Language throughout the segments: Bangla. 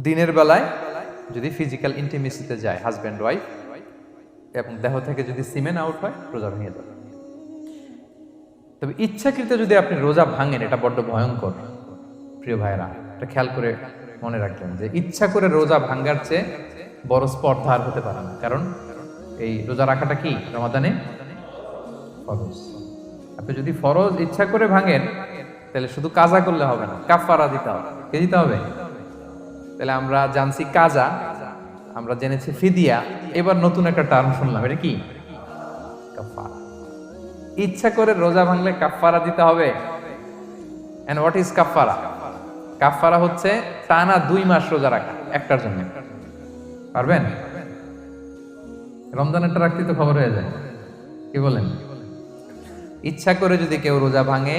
দিনের বেলায় যদি ফিজিক্যাল ইন্টিমেসিতে যায় হাজব্যান্ড ওয়াইফ এবং দেহ থেকে যদি সিমেন আউট হয় রোজা ভেঙে যাবে। তবে ইচ্ছাকৃত যদি আপনি রোজা ভাঙেন এটা বড্ড ভয়ঙ্কর। প্রিয় ভাইরা, এটা খেয়াল করে মনে রাখবেন যে ইচ্ছা করে রোজা ভাঙার চেয়ে বড় স্পর্ধা আর হতে পারে না। কারণ এই রোজা রাখাটা কি রমাদানে ফরজ। আপনি যদি ফরজ ইচ্ছা করে ভাঙেন তাহলে শুধু কাজা করলে হবে না, কাফারা দিতে হবে। কে দিতে হবে? তাহলে আমরা জানছি কাজা, আমরা জেনেছি ফিদিয়া, এবার নতুন একটা টার্ম শুনলাম, এটা কি? কাফারা। ইচ্ছা করে রোজা ভাঙলে কাফারা দিতে হবে। এন্ড হোয়াট ইজ কাফারা? কাফারা হচ্ছে টানা 2 মাস রোজা রাখা একটার জন্য। পারবেন? রমজানেরটা রাখতে তো খবর হয়ে যায়, কি বলেন? ইচ্ছা করে যদি কেউ রোজা ভাঙে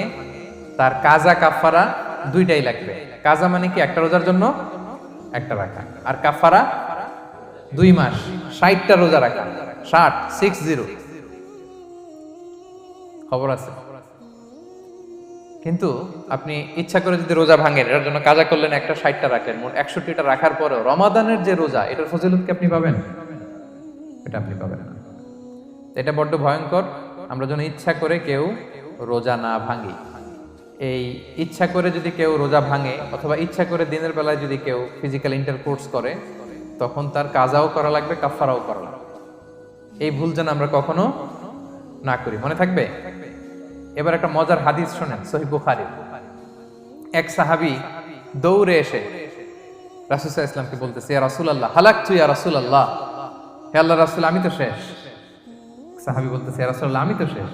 তার কাজা কাফারা দুইটাই লাগবে। কাজা মানে কি? একটা রোজার জন্য একটা রাখা, আর কাফারা 2 মাস 60টা রোজা রাখা। 60 খবর আছে। কিন্তু আপনি ইচ্ছা করে যদি রোজা ভাঙেন এটার জন্য কাজা করলেন, একটা 60টা রাখলেন, মোট 61টা রাখার পরেও রমাদানের যে রোজা এটার ফজিলত কি আপনি পাবেন? এটা আপনি পাবেন না। এটা বড্ড ভয়ঙ্কর। আমরা যেন ইচ্ছা করে কেউ রোজা না ভাঙি। এই ইচ্ছা করে যদি কেউ রোজা ভাঙে অথবা ইচ্ছা করে দিনের বেলায় যদি কেউ ফিজিক্যাল ইন্টারকোর্স করে তখন তার কাজাও করা লাগবে, কাফারাও করা লাগবে। এই ভুল যেন আমরা কখনো না করি, মনে থাকবে। এবার একটা মজার হাদিস শোনেন, সহিহ বুখারী। এক সাহাবী দৌড়ে এসে রাসূল সাল্লাল্লাহু আলাইহি ওয়াসাল্লামকে বলতেছে, ইয়া রাসূলুল্লাহ হালাকতু ইয়া রাসূলুল্লাহ, হে আল্লাহর রাসূল আমি তো শেষ। সাহাবী বলতেছে, ইয়া রাসূলুল্লাহ আমি তো শেষ।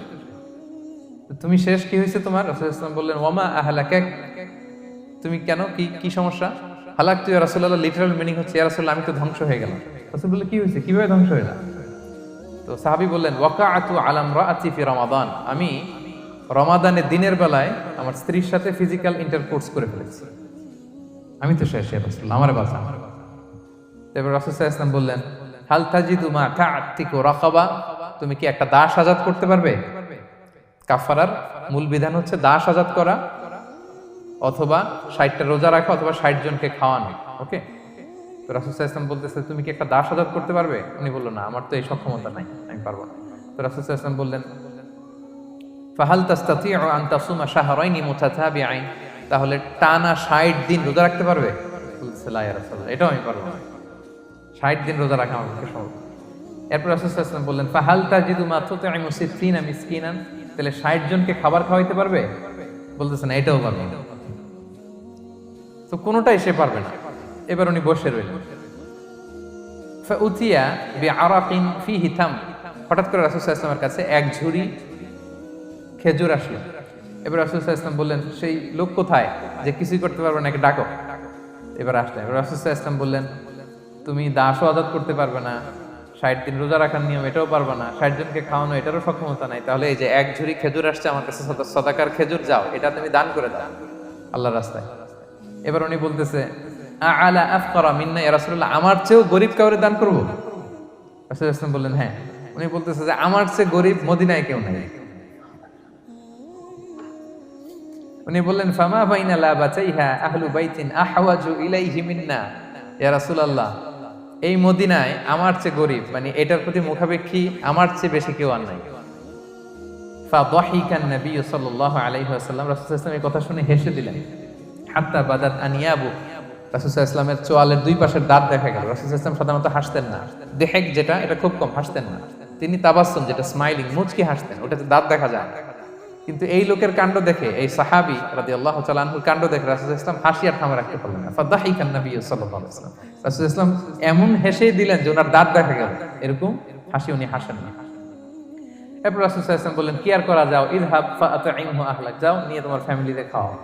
তুমি শেষ, কি হয়েছে তোমার? রাসূল সাল্লাল্লাহু আলাইহি ওয়াসাল্লাম বললেন, ওয়ামা আহলাকাক, তুমি কেন, কি সমস্যা? হালাকতু ইয়া রাসূলুল্লাহ লিটারাল মিনিং হচ্ছে ইয়া রাসূলুল্লাহ আমি তো ধ্বংস হয়ে গেলাম। রাসূল বললেন, কি হয়েছে, কিভাবে ধ্বংস হইলা? তো সাহাবী বললেন, ওয়াকাআতু আলা ইমরাআতি ফি রমাদান, আমি রমাদানের দিনের বেলায় আমার স্ত্রীর সাথে ফিজিক্যাল ইন্টারকোর্স করে ফেলেছি, আমি তো শেষ, ইয়া রাসূলুল্লাহ আমারে বাঁচান। তারপর রাসূল সাল্লাল্লাহু আলাইহি ওয়াসাল্লাম বললেন, হাল তাজিদু মা কা'আতিকু রাকাবা, তুমি কি একটা দাস আজাদ করতে পারবে? কাফারার মূল বিধান হচ্ছে দাস আজাদ করা অথবা 60টা রোজা রাখা অথবা 60 জনকে খাওয়ানো। ওকে, তো রাসূল সাল্লাল্লাহু আলাইহি ওয়াসাল্লাম বলতেছে, তুমি কি একটা দাস আজাদ করতে পারবে? উনি বলল, না আমার তো এই সক্ষমতা নাই, আমি পারবো না। তো রাসূল সাল্লাল্লাহু আলাইহি ওয়াসাল্লাম বললেন, ফাহাল তাস্তাতিউ আন তাসুমা শাহরাইনি মুতাতাবিআইন, তাহলে টানা 60 দিন রোজা রাখতে পারবে? বলতেছে, লা ইয়া রাসূলুল্লাহ, এটাও আমি পারবো না, 60 দিন রোজা রাখা আমার পক্ষে সম্ভব। এরপর রাসূল সাল্লাল্লাহু আলাইহি ওয়াসাল্লাম বললেন, ফাহাল তাজিদু মা তুতঈমু 60 মিসকিনান, তাহলে 60 জনকে খাবার খাওয়াইতে পারবে? বলতেছে, না এটাও পারবো না। তো কোনোটাই সে পারবে না। এবার উনি বসে রইলেন। ফাউতিয়া বিআরাকিন ফিহি তাম, হঠাৎ করে রাসূল সাল্লাল্লাহু আলাইহি ওয়াসাল্লামের কাছে এক ঝুড়ি খেজুর আসলো। এবার রাসূল সাল্লাল্লাহু আলাইহি ওয়াসাল্লাম বললেন, সেই লোক কোথায় যে কিছুই করতে পারবে না, ডাকো। এবার আসলেন। এবার রাসূল সাল্লাল্লাহু আলাইহি ওয়াসাল্লাম বললেন, তুমি দাসও আজাদ করতে পারবে না, 60 দিন রোজা রাখার নিয়ম এটাও পারবে না, 60 জনকে খাওয়ানো এটারও সক্ষমতা নাই, তাহলে এই যে এক ঝুড়ি খেজুর আসছে আমার কাছে সাদাকার খেজুর, যাও এটা তুমি দান করে দাও আল্লাহর রাস্তায়। এবার উনি বলতেছে, আলা আফকারা মিন্না ইয়া রাসূলুল্লাহ, আমার চেয়েও গরীব কাউরে দান করব? রাসূল সাল্লাল্লাহু আলাইহি ওয়াসাল্লাম বললেন, হ্যাঁ। উনি বলতেছে যে আমার চেয়ে গরীব মদিনায় কেউ নাই। উনি বললেন, ফামা বাইনা লাবাতাইহা আহলু বাইতিন আহওয়াজু ইলাইহি মিন্না ইয়া রাসূলুল্লাহ, এই মদিনায় আমার চেয়ে গরীব, মানে এটার প্রতি মুখাপেক্ষী আমার চেয়ে বেশি কেউ আর নাই। ফাদাহিকান নবী সাল্লাল্লাহু আলাইহি ওয়াসাল্লাম, রাসূল সাল্লাল্লাহু আলাইহি ওয়াসাল্লাম এই কথা শুনে হেসে দিলেন। হাত্তা বাদাত আনিয়াবু, রাসূল সাল্লাল্লাহু আলাইহি ওয়াসাল্লামের চোয়ালের দুই পাশের দাঁত দেখা গেল। রাসূল সাল্লাল্লাহু আলাইহি ওয়াসাল্লাম সাধারণত হাসতেন না, দেহেক যেটা এটা খুব কম হাসতেন না, তিনি তাবাসসুম যেটা স্মাইলিং মুচকি হাসতেন, ওটাতে দাঁত দেখা যায়। কিন্তু এই লোকের কাণ্ড দেখে, এই সাহাবী রাদিয়াল্লাহু তাআলা আনহুর কাণ্ড দেখে রাসূল সাল্লাল্লাহু আলাইহি ওয়াসাল্লাম হাসি আর থামে রাখতে পারলেন না। ফাদাহিকান নবী সাল্লাল্লাহু আলাইহি ওয়াসাল্লাম, রাসূল সাল্লাল্লাহু আলাইহি ওয়াসাল্লাম এমন হেসে দিলেন যে ওনার দাঁত দেখা গেল, এরকম হাসি উনি হাসেন না। এরপর রাসূল সাল্লাল্লাহু আলাইহি ওয়াসাল্লাম বললেন, কি আর করা, যাও, ইযহাব ফাআতঈমহু আহলাক, যাও নিয়ে তোমার ফ্যামিলিতে খাওয়াও।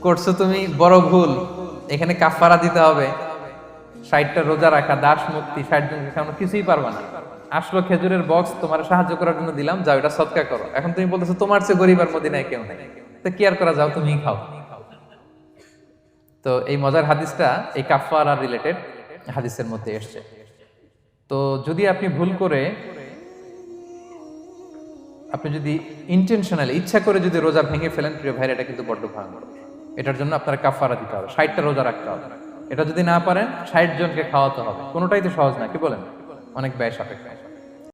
করছো তুমি বড় ভুল, এখানে কাফারা দিতে হবে, 60টা রোজা রাখা, দাস মুক্তি, 60 জনকে খাওয়ানো, কিছুই পারবা না। আসলো খেজুরের বক্স, তোমার সাহায্য করার জন্য দিলাম, যাও এটা সদকা করো। এখন তুমি বলতেছো তোমার চেয়ে গরীব আর মদিনায় কেউ নেই, তো কি আর করা, যাও তুমিই খাও। তো এই মজার হাদিসটা এই কাফারা রিলেটেড হাদিসের মধ্যে এসেছে। তো যদি আপনি ভুল করে, আপনি যদি ইন্টেনশনালি ইচ্ছা করে যদি রোজা ভেঙে ফেলেন, প্রিয় ভাইরা, এটা কিন্তু বড্ড ভয়ঙ্কর। এটার জন্য আপনার কাফারা দিতে হবে, 60টা রোজা রাখতে হবে। এটা যদি না পারেন 60 জনকে খাওয়াতে হবে। কোনোটাই তো সহজ না, কি বলেন? অনেক ব্যয় সাপেক্ষ।